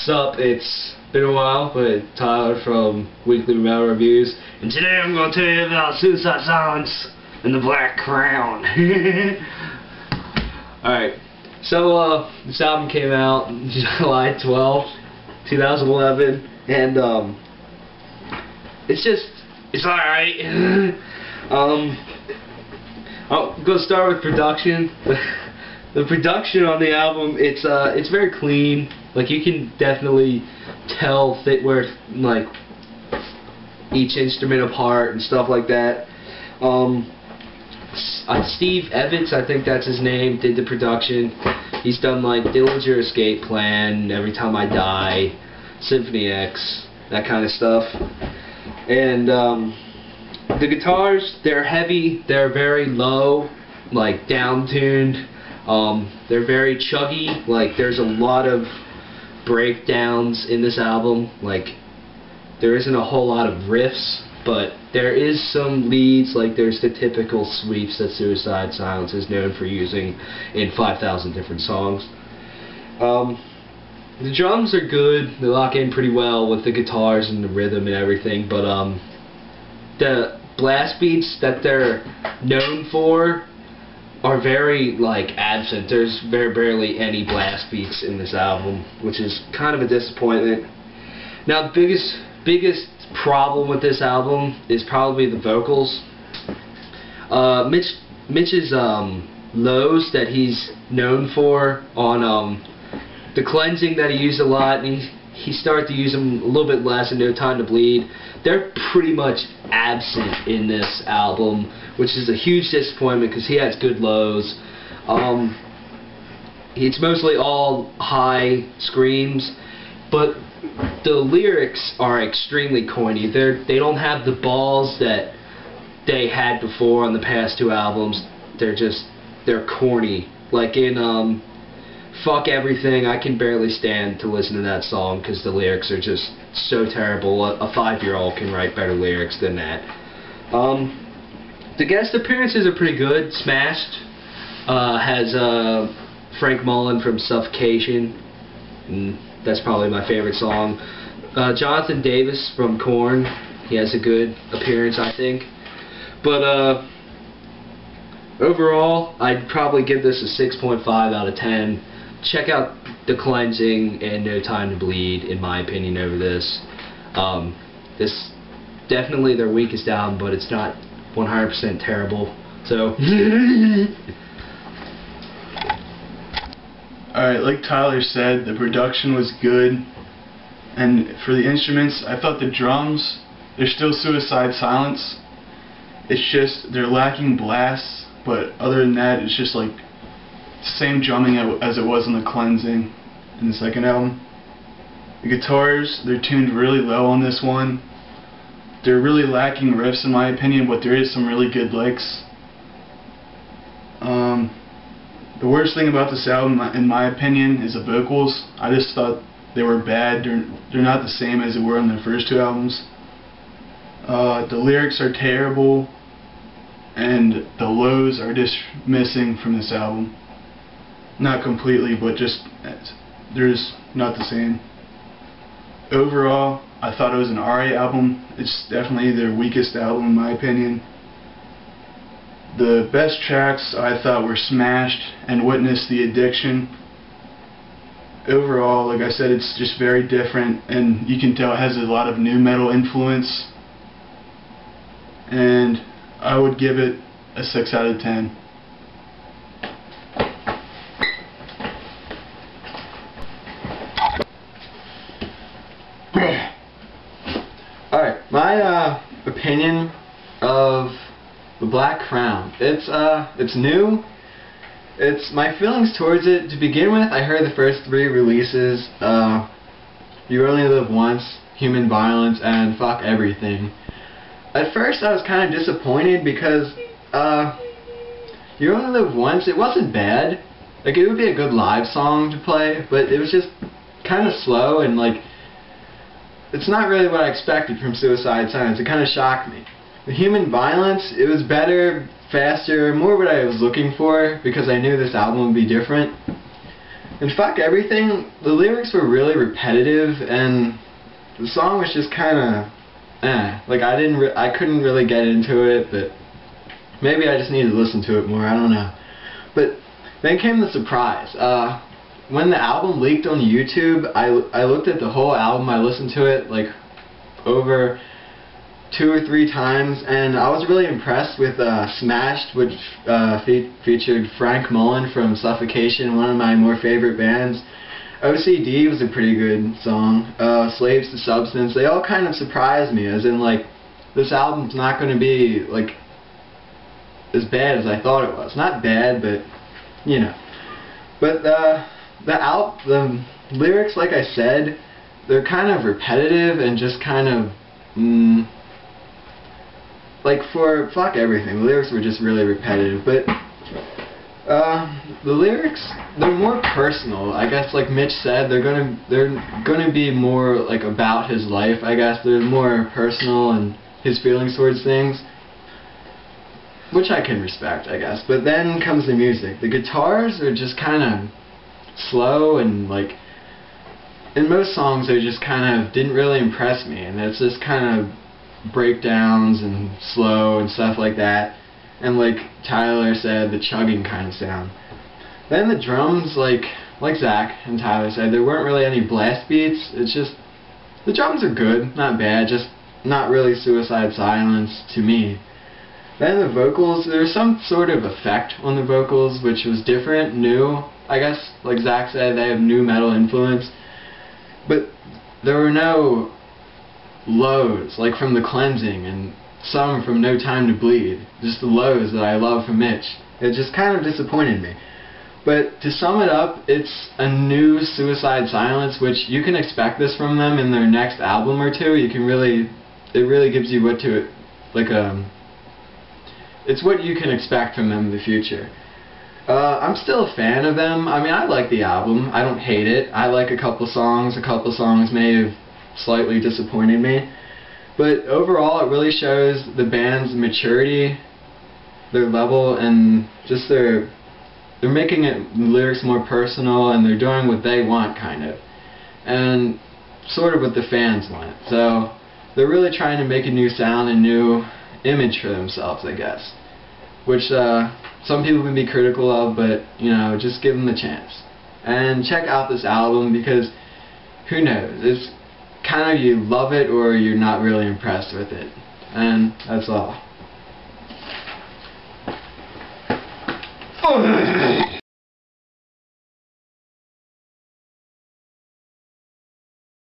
Sup, it's been a while, but Tyler from Weekly Metal Reviews, and today I'm going to tell you about Suicide Silence and the Black Crown. Alright, so this album came out July 12th, 2011, and it's alright. I'm going to start with production. The production on the album, it's very clean. Like, you can definitely tell where like each instrument apart and stuff like that. Steve Evans, I think that's his name, did the production. He's done like Dillinger Escape Plan, Every Time I Die, Symphony X, that kind of stuff. And the guitars, they're heavy, they're very low, like down-tuned. They're very chuggy. Like, there's a lot of breakdowns in this album. Like, there isn't a whole lot of riffs, but there is some leads. Like, there's the typical sweeps that Suicide Silence is known for using in 5,000 different songs. The drums are good. They lock in pretty well with the guitars and the rhythm and everything, but the blast beats that they're known for are very, like, absent. There's very barely any blast beats in this album, which is kind of a disappointment. Now, the biggest problem with this album is probably the vocals. Mitch's lows that he's known for on the Cleansing that he used a lot, and he started to use them a little bit less in No Time to Bleed. They're pretty much absent in this album, which is a huge disappointment because he has good lows. It's mostly all high screams, but the lyrics are extremely corny. They don't have the balls that they had before on the past two albums. They're corny. Like in Fuck Everything, I can barely stand to listen to that song because the lyrics are just so terrible. A 5-year-old can write better lyrics than that. The guest appearances are pretty good. Smashed has Frank Mullen from Suffocation, and that's probably my favorite song. Jonathan Davis from Korn, he has a good appearance, I think. But overall, I'd probably give this a 6.5 out of 10. Check out The Cleansing and No Time to Bleed, in my opinion, over this. This definitely their weakest album, but it's not 100% terrible. So alright, like Tyler said, the production was good, and for the instruments, I thought the drums, they're still Suicide Silence. It's just they're lacking blasts, but other than that, it's just like same drumming as it was in The Cleansing in the second album. The guitars, they're tuned really low on this one. They're really lacking riffs in my opinion, but there is some really good licks. The worst thing about this album, in my opinion, is the vocals. I just thought they were bad. They're not the same as they were on the first two albums. The lyrics are terrible, and the lows are just missing from this album. Not completely, but just they're just not the same. Overall, I thought it was an alright album. It's definitely their weakest album in my opinion. The best tracks I thought were Smashed and Witness the Addiction. Overall, like I said, it's just very different, and you can tell it has a lot of new metal influence. And I would give it a 6 out of 10. Alright, my opinion of The Black Crown. It's new. My feelings towards it, to begin with, I heard the first 3 releases, You Only Live Once, Human Violence, and Fuck Everything. At first I was kind of disappointed because You Only Live Once, it wasn't bad. Like, it would be a good live song to play, but it was just kind of slow, and like, it's not really what I expected from Suicide Silence. It kind of shocked me. The Human Violence, it was better, faster, more what I was looking for, because I knew this album would be different. And Fuck Everything, the lyrics were really repetitive, and the song was just kind of, like I couldn't really get into it, but maybe I just needed to listen to it more, I don't know. But then came the surprise. When the album leaked on YouTube, I looked at the whole album, I listened to it like over 2 or 3 times, and I was really impressed with Smashed, which featured Frank Mullen from Suffocation, one of my more favorite bands. OCD was a pretty good song. Slaves to Substance, they all kind of surprised me, as in like, this album's not going to be like as bad as I thought it was. Not bad, but you know. But the lyrics, like I said, they're kind of repetitive and just kind of like for Fuck Everything, the lyrics were just really repetitive, but the lyrics, they're more personal. I guess, like Mitch said, they're gonna be more like about his life. I guess they're more personal and his feelings towards things, which I can respect, I guess. But then comes the music. The guitars are just kind of slow, and like in most songs they just kind of didn't really impress me, and it's just kind of breakdowns and slow and stuff like that, and like Tyler said, the chugging kind of sound. Then the drums, like Zach and Tyler said, there weren't really any blast beats. It's just, the drums are good, not bad, just not really Suicide Silence to me. Then the vocals, there's some sort of effect on the vocals which was different, new. I guess, like Zach said, they have new metal influence, but there were no lows, like from The Cleansing, and some from No Time to Bleed. Just the lows that I love from Mitch. It just kind of disappointed me. But to sum it up, it's a new Suicide Silence, which you can expect this from them in their next album or two. You can really, it really gives you what to, like it's what you can expect from them in the future. I'm still a fan of them. I mean, I like the album. I don't hate it. I like a couple songs. A couple songs may have slightly disappointed me. But overall, it really shows the band's maturity, their level, and just they're making it, the lyrics more personal, and they're doing what they want, kind of. And sort of what the fans want. So they're really trying to make a new sound, a new image for themselves, I guess. Which some people can be critical of, but you know, just give them the chance. And check out this album, because who knows, it's kind of, you love it or you're not really impressed with it. And that's all.